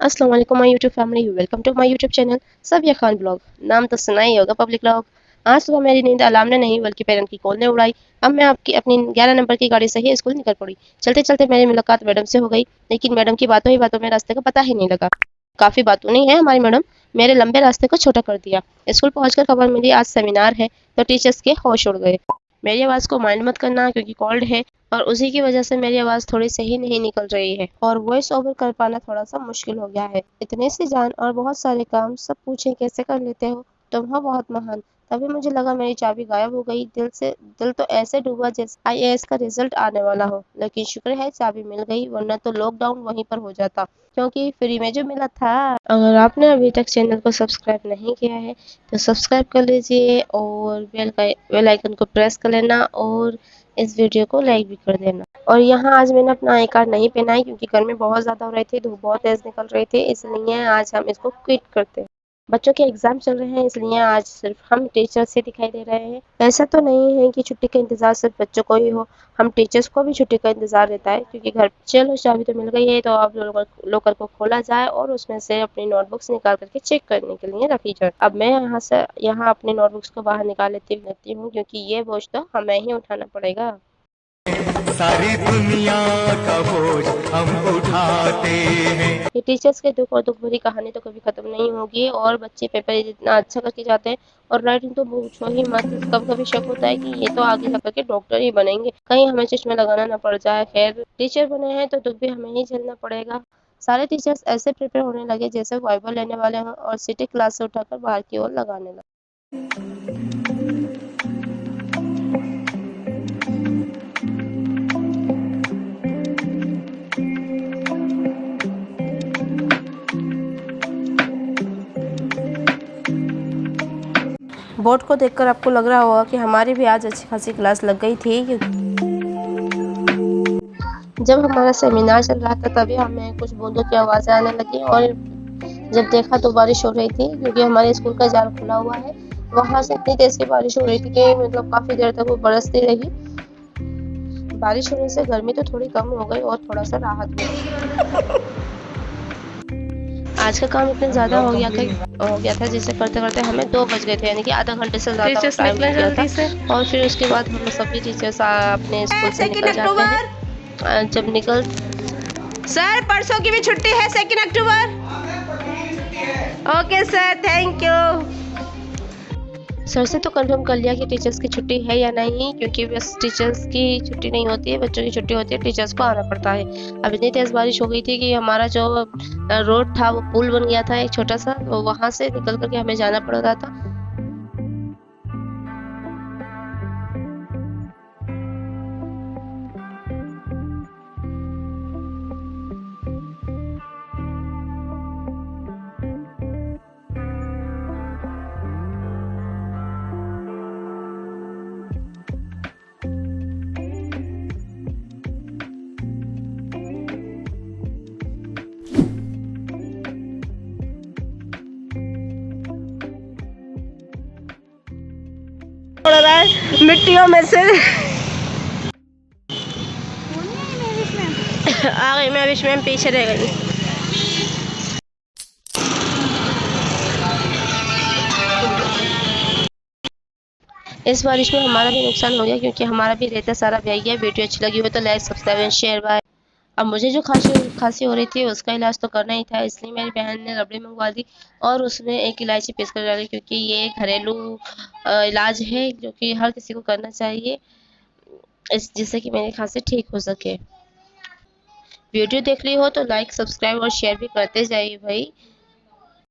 अस्सलाम वालेकुम my YouTube family, welcome to my YouTube channel Sabiya Khan blog. नाम तो सुना ही होगा पब्लिक ब्लॉग। आज सुबह मेरी नींद अलार्म ने नहीं बल्कि पेरेंट की कॉल ने उड़ाई। अब मैं आपकी अपनी 11 नंबर की गाड़ी से ही स्कूल निकल पड़ी। चलते चलते मेरी मुलाकात मैडम से हो गई, लेकिन मैडम की बातों ही बातों में रास्ते का पता ही नहीं लगा। काफी बातूं नहीं है हमारी मैडम, मेरे लंबे रास्ते को छोटा कर दिया। स्कूल पहुंचकर खबर मिली आज सेमिनार है, तो टीचर्स के होश उड़ गए। मेरी आवाज़ को माइंड मत करना क्योंकि कोल्ड है, और उसी की वजह से मेरी आवाज़ थोड़ी सही नहीं निकल रही है और वॉइस ओवर कर पाना थोड़ा सा मुश्किल हो गया है। इतने से जान और बहुत सारे काम सब पूछे कैसे कर लेते हो, तुम हो बहुत महान। तभी मुझे लगा मेरी चाबी गायब हो गई। दिल तो ऐसे डूबा जैसे आईएएस का रिजल्ट आने वाला हो, लेकिन शुक्र है चाबी मिल गई, वरना तो लॉकडाउन वहीं पर हो जाता, क्योंकि फ्री में जो मिला था। अगर आपने अभी तक चैनल को सब्सक्राइब नहीं किया है तो सब्सक्राइब कर लीजिए और बेल आइकन को प्रेस कर लेना और इस वीडियो को लाइक भी कर देना। और यहाँ आज मैंने अपना आई कार्ड नहीं पहना है क्योंकि गर्मी बहुत ज़्यादा हो रही थी, धूप बहुत तेज़ निकल रही थी, इसलिए आज हम इसको क्विट करते हैं। बच्चों के एग्जाम चल रहे हैं, इसलिए आज सिर्फ हम टीचर से दिखाई दे रहे हैं। ऐसा तो नहीं है कि छुट्टी का इंतज़ार सिर्फ बच्चों को ही हो, हम टीचर्स को भी छुट्टी का इंतज़ार रहता है, क्योंकि घर चलो चाबी तो मिल गई है, तो अब लॉकर को खोला जाए और उसमें से अपनी नोटबुक्स निकाल करके चेक करने के लिए रखी जाए। अब मैं यहाँ अपनी नोटबुक्स को बाहर निकाल लेती हूँ क्योंकि ये बोझ तो हमें ही उठाना पड़ेगा। सारी दुनिया का बोझ हम उठाते हैं। ये टीचर्स के दुख और दुख भरी कहानी तो कभी खत्म नहीं होगी, और बच्चे पेपर जितना अच्छा करके जाते हैं और राइटिंग तो पूछो ही मत। कभी कभी शक होता है कि ये तो आगे जाकर के डॉक्टर ही बनेंगे, कहीं हमें चश्मा लगाना ना पड़ जाए। खैर, टीचर बने हैं तो दुख भी हमें ही झेलना पड़ेगा। सारे टीचर्स ऐसे प्रिपेयर होने लगे जैसे वाइवा लेने वाले हों और सिटी क्लास से उठाकर बाहर की ओर लगाने लगे। बोर्ड को देखकर आपको लग रहा होगा कि हमारी भी आज अच्छी खासी क्लास लग गई थी। जब हमारा सेमिनार चल रहा था तभी हमें कुछ बूंदों की आवाज़ें आने लगी, और जब देखा तो बारिश हो रही थी, क्योंकि हमारे स्कूल का जाल खुला हुआ है। वहाँ से इतनी तेज़ की बारिश हो रही थी कि मतलब काफ़ी देर तक वो बरसती रही। बारिश होने से गर्मी तो थोड़ी कम हो गई और थोड़ा सा राहत भी। आज का काम इतना ज़्यादा हो गया था जिसे करते करते हमें 2 बज गए थे, यानी कि आधा घंटे से ज़्यादा टाइम लग गया था। और फिर उसके बाद हम सभी टीचर्स अपने स्कूल से निकल जाते हैं। जब निकल सर परसों की भी छुट्टी है 2 अक्टूबर। Okay sir, thank you. Sir से तो कंफर्म कर लिया कि टीचर्स की छुट्टी है या नहीं, क्योंकि बस टीचर्स की छुट्टी नहीं होती है, बच्चों की छुट्टी होती है, टीचर्स को आना पड़ता है। अब इतनी तेज़ बारिश हो गई थी कि हमारा जो रोड था वो पुल बन गया था एक छोटा सा, तो वहाँ से निकल करके हमें जाना पड़ रहा था। उड़ रहा है मिट्टियों में से। आ गई मैं, बीच में पीछे रह गई। इस बारिश में हमारा भी नुकसान हो गया, क्योंकि हमारा भी रेता सारा बह गया। वीडियो अच्छी लगी हो तो like subscribe and share bye. अब मुझे जो खांसी हो रही थी उसका इलाज तो करना ही था, इसलिए मेरी बहन ने रबड़ी मंगवा दी और उसमें एक इलायची पीस कर डाली, क्योंकि ये घरेलू इलाज है जो कि हर किसी को करना चाहिए, जिससे कि मेरी खांसी ठीक हो सके। वीडियो देख ली हो तो लाइक सब्सक्राइब और शेयर भी करते जाइए भाई।